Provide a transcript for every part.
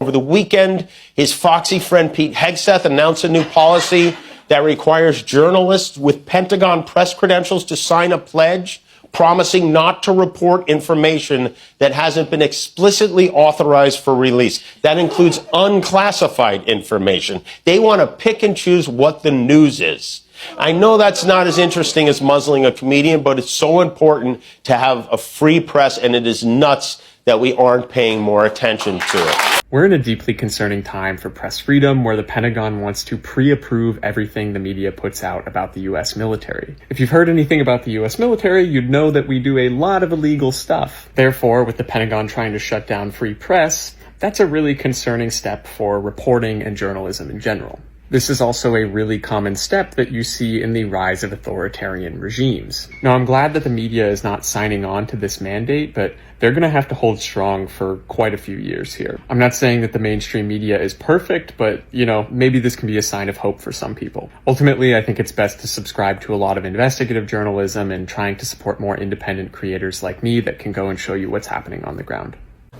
Over the weekend, his foxy friend Pete Hegseth announced a new policy that requires journalists with Pentagon press credentials to sign a pledge promising not to report information that hasn't been explicitly authorized for release. That includes unclassified information. They want to pick and choose what the news is. I know that's not as interesting as muzzling a comedian, but it's so important to have a free press, and it is nuts that we aren't paying more attention to it. We're in a deeply concerning time for press freedom where the Pentagon wants to pre-approve everything the media puts out about the US military. If you've heard anything about the US military, you'd know that we do a lot of illegal stuff. Therefore, with the Pentagon trying to shut down free press, that's a really concerning step for reporting and journalism in general. This is also a really common step that you see in the rise of authoritarian regimes. Now, I'm glad that the media is not signing on to this mandate, but they're going to have to hold strong for quite a few years here. I'm not saying that the mainstream media is perfect, but, maybe this can be a sign of hope for some people. Ultimately, I think it's best to subscribe to a lot of investigative journalism and trying to support more independent creators like me that can go and show you what's happening on the ground.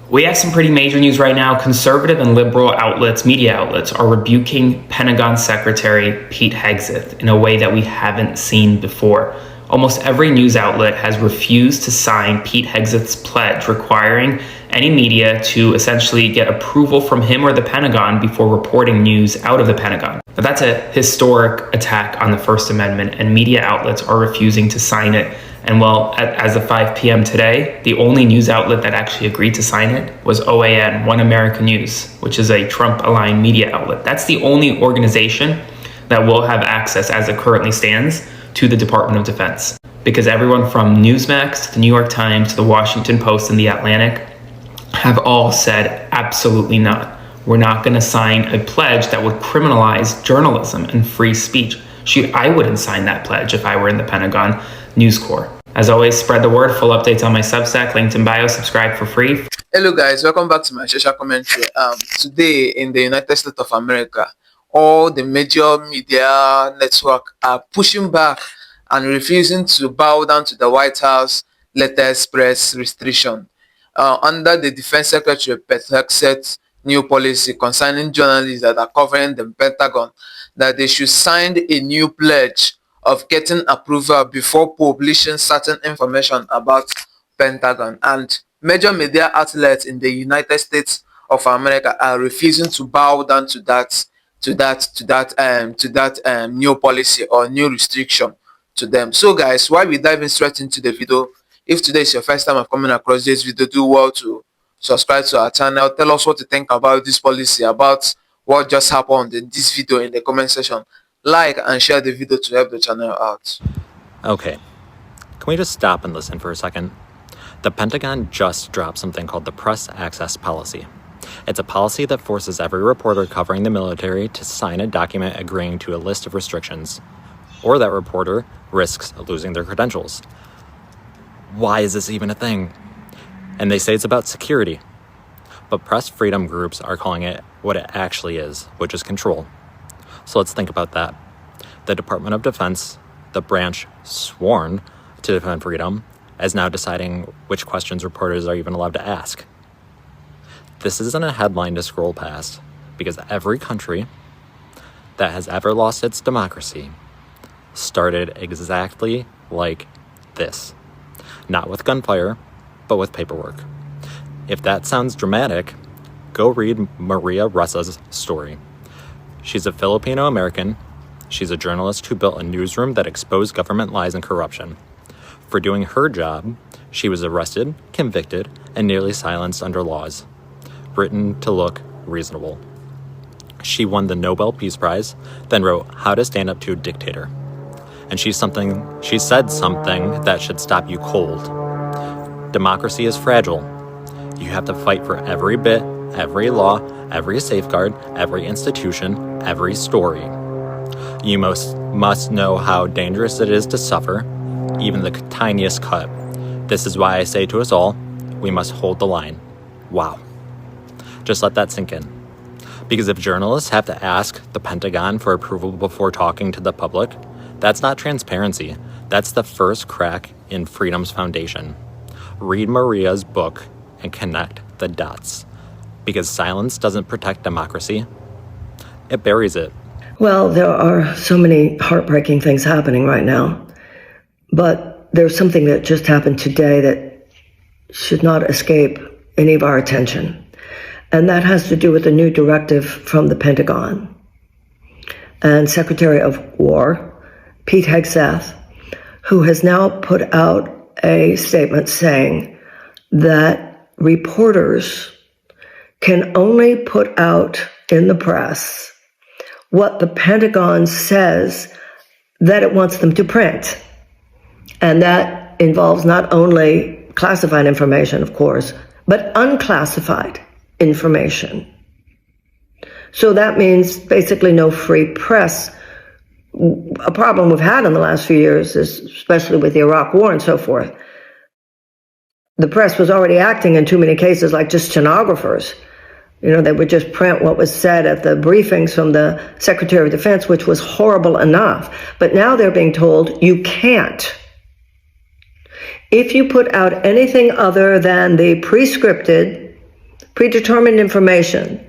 We have some pretty major news right now. Conservative and liberal outlets, media outlets, are rebuking Pentagon Secretary Pete Hegseth in a way that we haven't seen before. Almost every news outlet has refused to sign Pete Hegseth's pledge requiring any media to essentially get approval from him or the Pentagon before reporting news out of the Pentagon. But that's a historic attack on the First Amendment, and media outlets are refusing to sign it. And well, as of 5 p.m. today, the only news outlet that actually agreed to sign it was OAN, One American News, which is a Trump-aligned media outlet. That's the only organization that will have access, as it currently stands, to the Department of Defense. Because everyone from Newsmax to the New York Times to the Washington Post and the Atlantic have all said absolutely not. We're not going to sign a pledge that would criminalize journalism and free speech. Shoot, I wouldn't sign that pledge if I were in the Pentagon News Corps. As always, spread the word. Full updates on my Substack, linked in bio. Subscribe for free. Hello guys, welcome back to my social commentary. Today in the United States of America, all the major media networks are pushing back and refusing to bow down to the White House latest press restriction. Under the Defense Secretary Pete Hegseth's new policy concerning journalists that are covering the Pentagon, that they should sign a new pledge of getting approval before publishing certain information about Pentagon. And major media outlets in the United States of America are refusing to bow down to that new policy or new restriction to them. So guys, while we diving straight into the video, if today is your first time of coming across this video, do well to subscribe to our channel. Tell us what you think about this policy, about what just happened in this video in the comment section. Like and share the video to help the channel out. Okay, can we just stop and listen for a second? The Pentagon just dropped something called the Press Access Policy. It's a policy that forces every reporter covering the military to sign a document agreeing to a list of restrictions, or that reporter risks losing their credentials. Why is this even a thing? And they say it's about security. But press freedom groups are calling it what it actually is, which is control. So let's think about that. The Department of Defense, the branch sworn to defend freedom, is now deciding which questions reporters are even allowed to ask. This isn't a headline to scroll past, because every country that has ever lost its democracy started exactly like this. Not with gunfire, but with paperwork. If that sounds dramatic, go read Maria Ressa's story. She's a Filipino-American. She's a journalist who built a newsroom that exposed government lies and corruption. For doing her job, she was arrested, convicted, and nearly silenced under laws written to look reasonable. She won the Nobel Peace Prize, then wrote How to Stand Up to a Dictator. And she said something that should stop you cold. Democracy is fragile. You have to fight for every bit, every law, every safeguard, every institution, every story. You must know how dangerous it is to suffer, even the tiniest cut. This is why I say to us all, we must hold the line. Wow. Just let that sink in. Because if journalists have to ask the Pentagon for approval before talking to the public, that's not transparency. That's the first crack in freedom's foundation. Read Maria's book and connect the dots. because silence doesn't protect democracy. It buries it. Well, there are so many heartbreaking things happening right now, but there's something that just happened today that should not escape any of our attention, and that has to do with a new directive from the Pentagon. And Secretary of War, Pete Hegseth, who has now put out a statement saying that reporters can only put out in the press what the Pentagon says that it wants them to print. And that involves not only classified information, of course, but unclassified information. So that means basically no free press. A problem we've had in the last few years is, especially with the Iraq War and so forth, the press was already acting in too many cases like just stenographers. You know, they would just print what was said at the briefings from the Secretary of Defense, which was horrible enough. But now they're being told you can't. If you put out anything other than the prescripted, predetermined information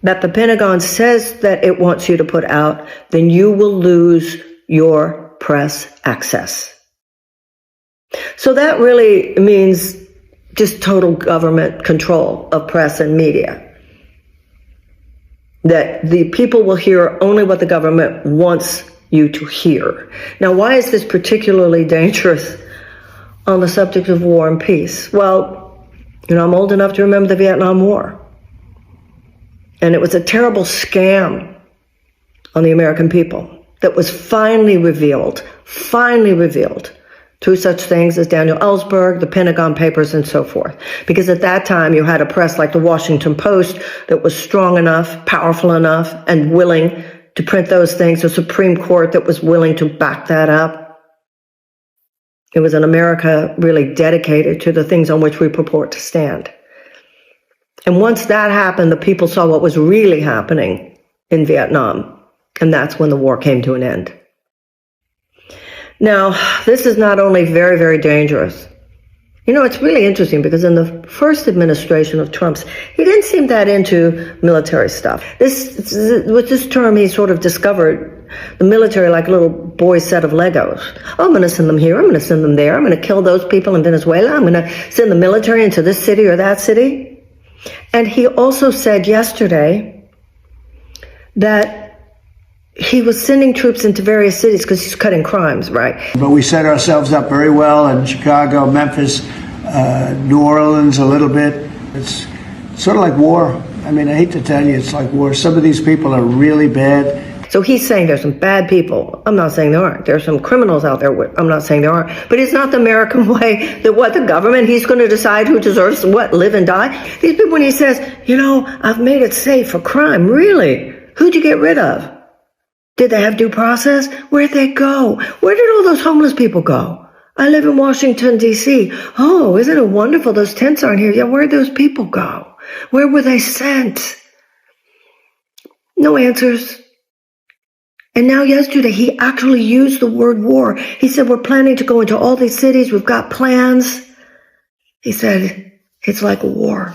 that the Pentagon says that it wants you to put out, then you will lose your press access. So that really means just total government control of press and media. That the people will hear only what the government wants you to hear. Now, why is this particularly dangerous on the subject of war and peace? Well, you know, I'm old enough to remember the Vietnam War. And it was a terrible scam on the American people that was finally revealed through such things as Daniel Ellsberg, the Pentagon Papers, and so forth. Because at that time, you had a press like the Washington Post that was strong enough, powerful enough, and willing to print those things, a Supreme Court that was willing to back that up. It was an America really dedicated to the things on which we purport to stand. And once that happened, the people saw what was really happening in Vietnam. And that's when the war came to an end. Now, this is not only very, very dangerous. You know, it's really interesting because in the first administration of Trump's, he didn't seem that into military stuff. With this term, he sort of discovered the military like a little boy's set of Legos. Oh, I'm going to send them here. I'm going to send them there. I'm going to kill those people in Venezuela. I'm going to send the military into this city or that city. And he also said yesterday that he was sending troops into various cities because he's cutting crimes, right? But we set ourselves up very well in Chicago, Memphis, New Orleans a little bit. It's sort of like war. I mean, I hate to tell you, it's like war. Some of these people are really bad. So he's saying there's some bad people. I'm not saying there aren't. There's some criminals out there. I'm not saying there aren't. But it's not the American way that what the government, he's going to decide who deserves what, live and die. These people, when he says, you know, I've made it safe for crime. Really? Who'd you get rid of? Did they have due process? Where'd they go? Where did all those homeless people go? I live in Washington, D.C. Oh, isn't it wonderful? Those tents aren't here. Yeah, where'd those people go? Where were they sent? No answers. And now yesterday, he actually used the word war. He said, we're planning to go into all these cities. We've got plans. He said, it's like a war.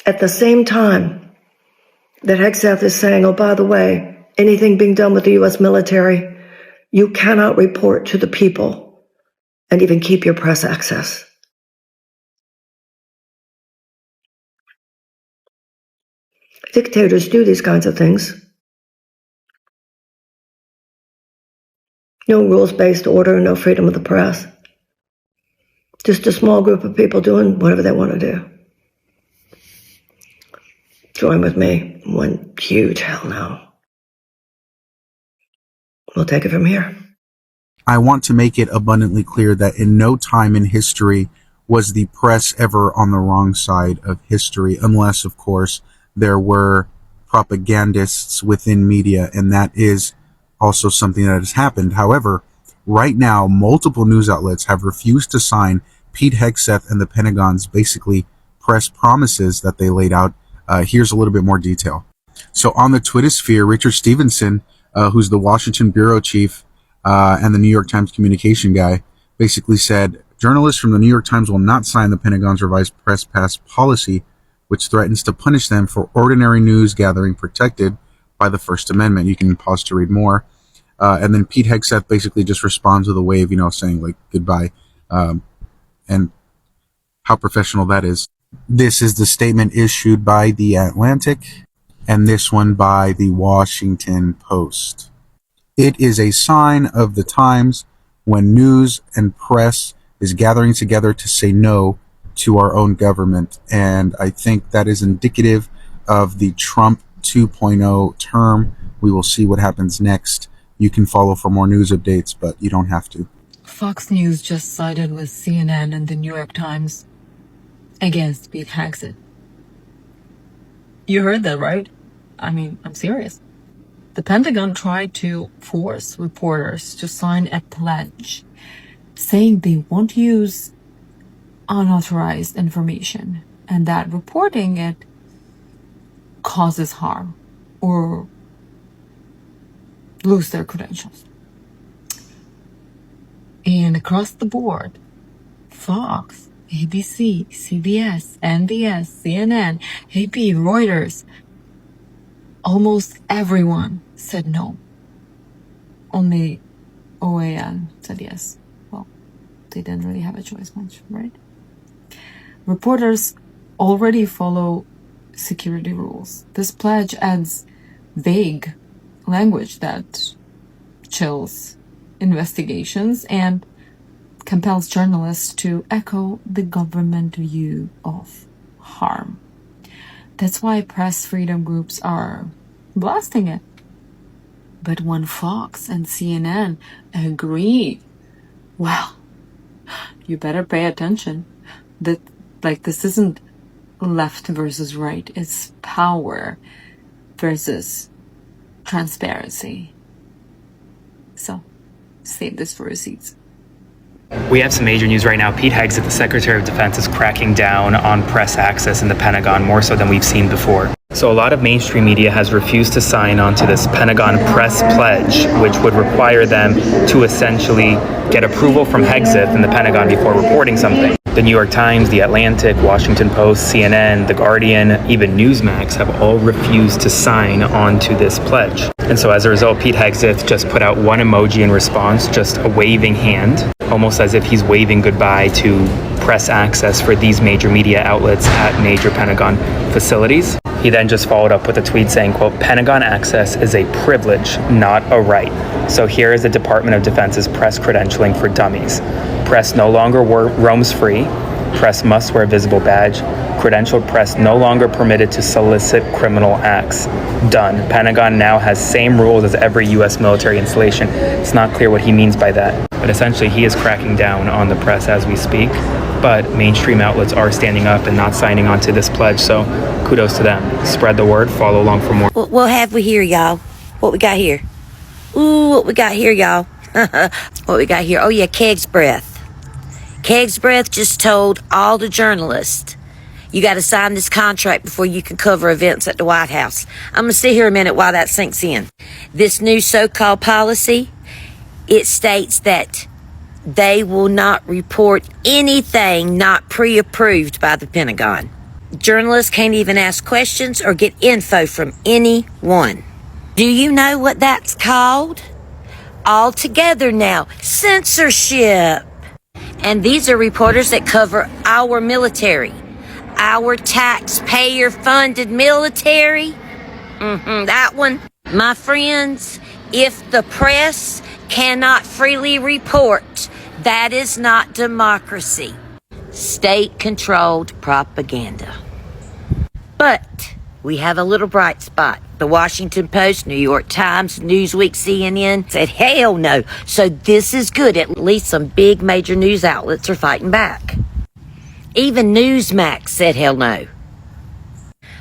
At the same time that Hegseth is saying, oh, by the way, anything being done with the U.S. military, you cannot report to the people and even keep your press access. Dictators do these kinds of things. No rules-based order, no freedom of the press. Just a small group of people doing whatever they want to do. Join with me. One huge hell no. We'll take it from here. I want to make it abundantly clear that in no time in history was the press ever on the wrong side of history, unless, of course, there were propagandists within media, and that is also something that has happened. However, right now, multiple news outlets have refused to sign Pete Hegseth and the Pentagon's basically press promises that they laid out. Here's a little bit more detail. So on the Twitter sphere, Richard Stevenson, who's the Washington bureau chief and the New York Times communication guy, basically said Journalists from the New York Times will not sign the Pentagon's revised press pass policy, which threatens to punish them for ordinary news gathering protected by the First Amendment. You can pause to read more. And then Pete Hegseth basically just responds with a wave, saying like goodbye, and how professional that is. This is the statement issued by The Atlantic, and this one by The Washington Post. It is a sign of the times when news and press is gathering together to say no to our own government. And I think that is indicative of the Trump 2.0 term. We will see what happens next. You can follow for more news updates, but you don't have to. Fox News just sided with CNN and the New York Times against Pete Hegseth. You heard that, right? I mean, I'm serious. The Pentagon tried to force reporters to sign a pledge saying they won't use unauthorized information and that reporting it causes harm or lose their credentials. And across the board, Fox, ABC, CBS, NBS, CNN, AP, Reuters, almost everyone said no. Only OAN said yes. Well, they didn't really have a choice much, right? Reporters already follow security rules. This pledge adds vague language that chills investigations and compels journalists to echo the government view of harm. That's why press freedom groups are blasting it. But when Fox and CNN agree, well, you better pay attention. This isn't left versus right. It's power versus transparency. So, save this for receipts. We have some major news right now. Pete Hegseth, the Secretary of Defense, is cracking down on press access in the Pentagon more so than we've seen before. So a lot of mainstream media has refused to sign on to this Pentagon press pledge, which would require them to essentially get approval from Hegseth in the Pentagon before reporting something. The New York Times, The Atlantic, Washington Post, CNN, The Guardian, even Newsmax have all refused to sign on to this pledge. And so as a result, Pete Hegseth just put out one emoji in response, just a waving hand, almost as if he's waving goodbye to press access for these major media outlets at major Pentagon facilities. He then just followed up with a tweet saying, quote, "Pentagon access is a privilege, not a right. So here is the Department of Defense's press credentialing for dummies. Press no longer roams free. Press must wear a visible badge. Credentialed press no longer permitted to solicit criminal acts. Done. Pentagon now has same rules as every U.S. military installation." It's not clear what he means by that. But essentially, he is cracking down on the press as we speak. But mainstream outlets are standing up and not signing on to this pledge. So kudos to them. Spread the word. Follow along for more. What have we here, y'all? What we got here? Ooh, what we got here, y'all? What we got here? Oh, yeah, Keg's Breath. Keg's Breath just told all the journalists, you got to sign this contract before you can cover events at the White House. I'm going to sit here a minute while that sinks in. This new so-called policy, it states that they will not report anything not pre-approved by the Pentagon. Journalists can't even ask questions or get info from anyone. Do you know what that's called? All together now, censorship. And these are reporters that cover our military, our taxpayer-funded military. That one. My friends, if the press cannot freely report, that is not democracy. State-controlled propaganda. But we have a little bright spot. The Washington Post, New York Times, Newsweek, CNN said hell no. So this is good. At least some big major news outlets are fighting back. Even Newsmax said hell no.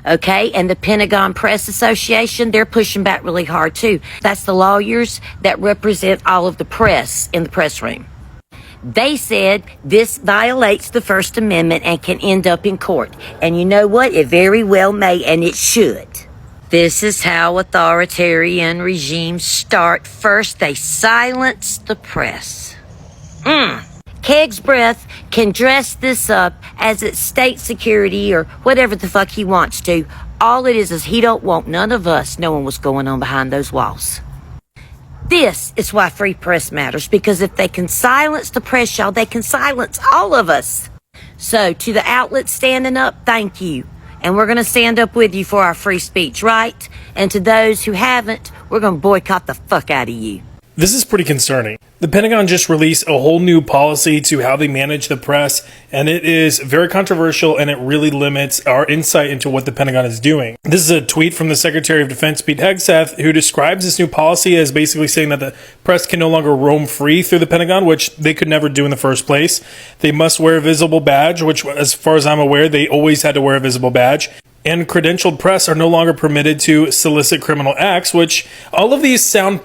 Okay, and the Pentagon Press Association, they're pushing back really hard too. That's the lawyers that represent all of the press in the press room. They said this violates the First Amendment and can end up in court. And you know what? It very well may, and it should. This is how authoritarian regimes start. First, they silence the press. Keg's Breath can dress this up as it's state security or whatever the fuck he wants to. All it is he don't want none of us knowing what's going on behind those walls. This is why free press matters, because if they can silence the press, y'all, they can silence all of us. So, to the outlets standing up, thank you. And we're going to stand up with you for our free speech, right? And to those who haven't, we're going to boycott the fuck out of you. This is pretty concerning. The Pentagon just released a whole new policy to how they manage the press, and it is very controversial, and it really limits our insight into what the Pentagon is doing. This is a tweet from the Secretary of Defense, Pete Hegseth, who describes this new policy as basically saying that the press can no longer roam free through the Pentagon, which they could never do in the first place. They must wear a visible badge, which, as far as I'm aware, they always had to wear a visible badge. And credentialed press are no longer permitted to solicit criminal acts, which all of these sound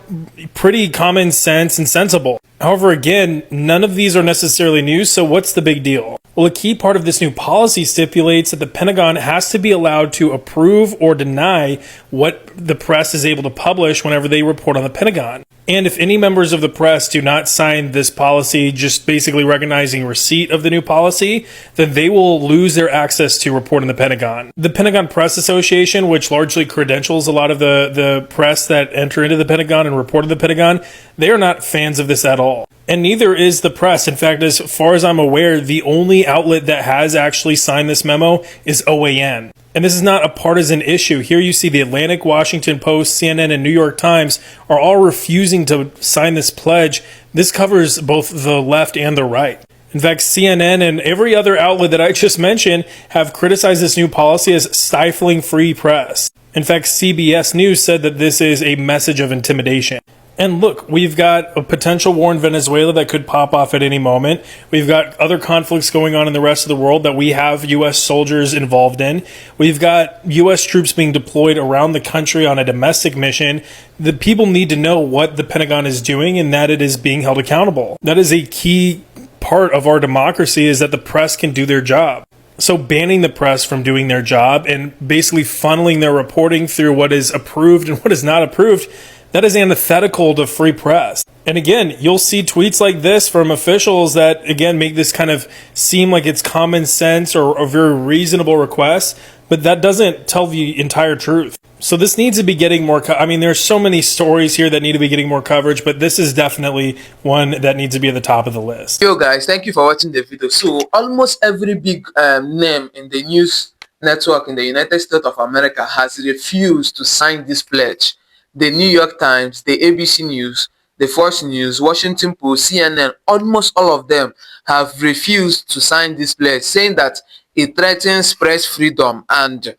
pretty common sense and sensible. However, again, none of these are necessarily new, so what's the big deal? Well, a key part of this new policy stipulates that the Pentagon has to be allowed to approve or deny what the press is able to publish whenever they report on the Pentagon. And if any members of the press do not sign this policy, just basically recognizing receipt of the new policy, then they will lose their access to report on the Pentagon. The Pentagon Press Association, which largely credentials a lot of the press that enter into the Pentagon and report to the Pentagon, they are not fans of this at all. And neither is the press. In fact, as far as I'm aware, the only outlet that has actually signed this memo is OAN. And this is not a partisan issue. Here you see the Atlantic, Washington Post, CNN, and New York Times are all refusing to sign this pledge. This covers both the left and the right. In fact, CNN and every other outlet that I just mentioned have criticized this new policy as stifling free press. In fact, CBS News said that this is a message of intimidation. And look, we've got a potential war in Venezuela that could pop off at any moment. We've got other conflicts going on in the rest of the world that we have U.S. soldiers involved in. We've got U.S. troops being deployed around the country on a domestic mission. The people need to know what the Pentagon is doing and that it is being held accountable. That is a key part of our democracy, is that the press can do their job. So banning the press from doing their job and basically funneling their reporting through what is approved and what is not approved, that is antithetical to free press. And again, you'll see tweets like this from officials that, again, make this kind of seem like it's common sense or a very reasonable request, but that doesn't tell the entire truth. So this needs to be getting more, there's so many stories here that need to be getting more coverage, but this is definitely one that needs to be at the top of the list. Yo guys, thank you for watching the video. So almost every big name in the news network in the United States of America has refused to sign this pledge. The New York Times, the ABC News, the Fox News, Washington Post, CNN, almost all of them have refused to sign this pledge, saying that it threatens press freedom and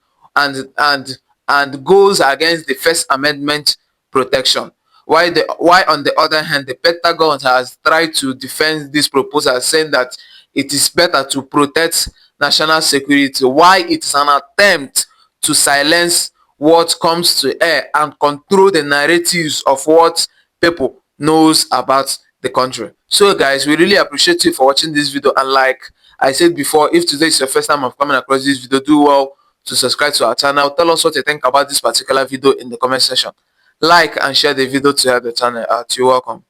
goes against the First Amendment protection. Why on the other hand, the Pentagon has tried to defend this proposal, saying that it is better to protect national security. Why it's an attempt to silence what comes to air and control the narratives of what people knows about the country. So guys, we really appreciate you for watching this video, and like I said before, if today is your first time of coming across this video, do well to subscribe to our channel. Tell us what you think about this particular video in the comment section. Like and share the video to help the channel out. You're welcome.